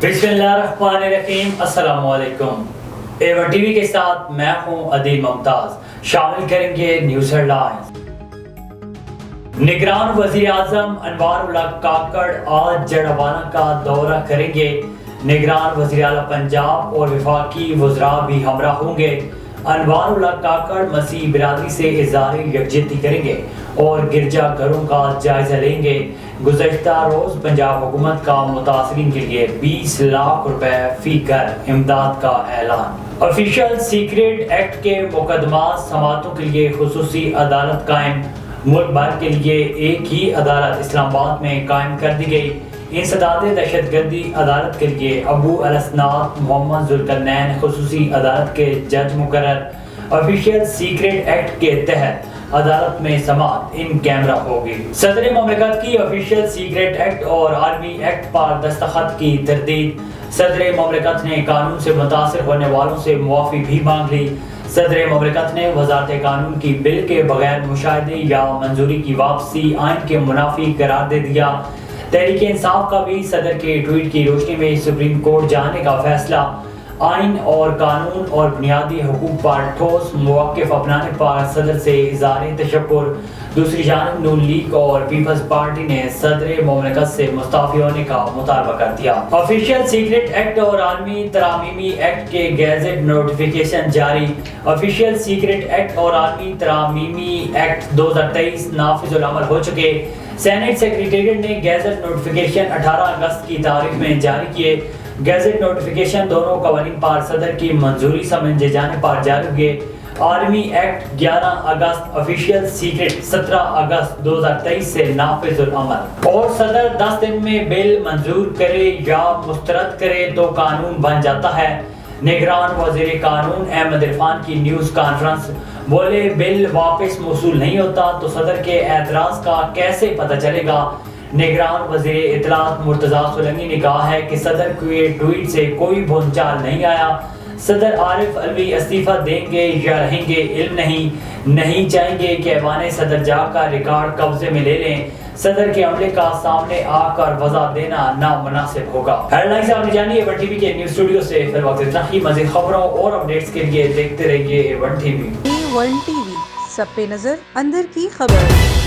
बिस्मिल्लाहिर्रहमानिर्रहीम। अस्सलाम वालेकुम। A1 टीवी के साथ मैं हूं अदील मुमताज। शामिल करेंगे न्यूज़ हेडलाइंस। निगरान वज़ीर आज़म अनवार उल्लाह काकड़ आज जड़वाना का दौरा करेंगे। निगरान वज़ीर आला पंजाब और वफाकी वज़रा भी हमरा होंगे। अनवार उल्लाह काकड़ मसीह बिरादरी से इज़हार यकजहती करेंगे और गिरजा घरों का जायजा लेंगे। गुज़श्ता रोज पंजाब हुकूमत का मुतासरीन के लिए 20 लाख रुपए फी घर इमदाद का ऐलान। ऑफिशियल सीक्रेट एक्ट के मुकदमा समातों के लिए खुसूसी अदालत कायम। मुल्क भर के लिए एक ही अदालत इस्लामाबाद में कायम कर दी गई। इंसदाद दहशतगर्दी अदालत के लिए अबू अलसनात मोहम्मद जुल्करनैन खुसूसी अदालत के जज मुकर्रर। ऑफिशियल सीक्रेट एक्ट के तहत अदालत में समाअत इन कैमरा होगी। सदर ममलिकत की ऑफिशियल सीक्रेट एक्ट और आर्मी एक्ट पर दस्तखत की तरदीद। सदर ममलिकत ने कानून से मुतासिर होने वालों से मुआफ़ी भी मांग ली। सदर ममलिकत ने वज़ारत कानून की बिल के बगैर मुशाहिदे या मंजूरी की वापसी आइन के मुनाफी करार दे दिया। तहरीक इंसाफ का भी सदर के ट्वीट की रोशनी में सुप्रीम कोर्ट जाने का फैसला। आइन और कानून और बुनियादी हुकूक पर ठोस मौक़िफ़ अपनाने पर सदर से इज़हार तशक्कुर। दूसरी जानिब नून लीग और पीपल्स पार्टी ने सदर ममलिकत से मुस्तफ़ी होने का मुतालबा कर दिया। ऑफिशियल सीक्रेट एक्ट और आर्मी तरामीमी एक्ट के गैजेट नोटिफिकेशन जारी। ऑफिशियल सीक्रेट एक्ट और आर्मी तरामीमी एक्ट 2023 नाफिजुल अमल हो चुके। सेनेट सेक्रेटेरिएट ने गैजेट नोटिफिकेशन 18 अगस्त की तारीख में जारी किए। गैजेट नोटिफिकेशन दोनों कवानीन पर सदर की मंजूरी समझे जाने पर जारी हुए। आर्मी एक्ट 11 अगस्त, ऑफिशियल सीक्रेट 17 अगस्त 2023 से नाफिजुल अमल। और सदर 10 दिन में बिल मंजूर करे या मुस्तरद करे तो कानून बन जाता है। निगरान वज़ीर कानून अहमद इरफान की न्यूज़ कॉन्फ्रेंस। बोले बिल वापस मौसूल नहीं होता तो सदर के एतराज़ का कैसे पता चलेगा। निगरान वज़ीर इत्तलात मुर्तज़ा सोलंकी ने कहा है कि सदर के ट्वीट से कोई बोलचाल नहीं आया। सदर आरिफ अलवी इस्तीफा देंगे या रहेंगे इल्म नहीं चाहेंगे कि ऐवान सदर जाकर रिकॉर्ड कब्जे में ले लें। सदर के अमले का सामने आकर वजह देना नामुनासिब होगा। हेडलाइंस आपने जानी A1 टीवी के न्यूज़ स्टूडियो से। फिर वक्त इतना ही। मज़ीद खबरों और अपडेट्स के लिए देखते रहिए A1 टीवी। A1 टीवी, सब पे नजर, अंदर की खबर।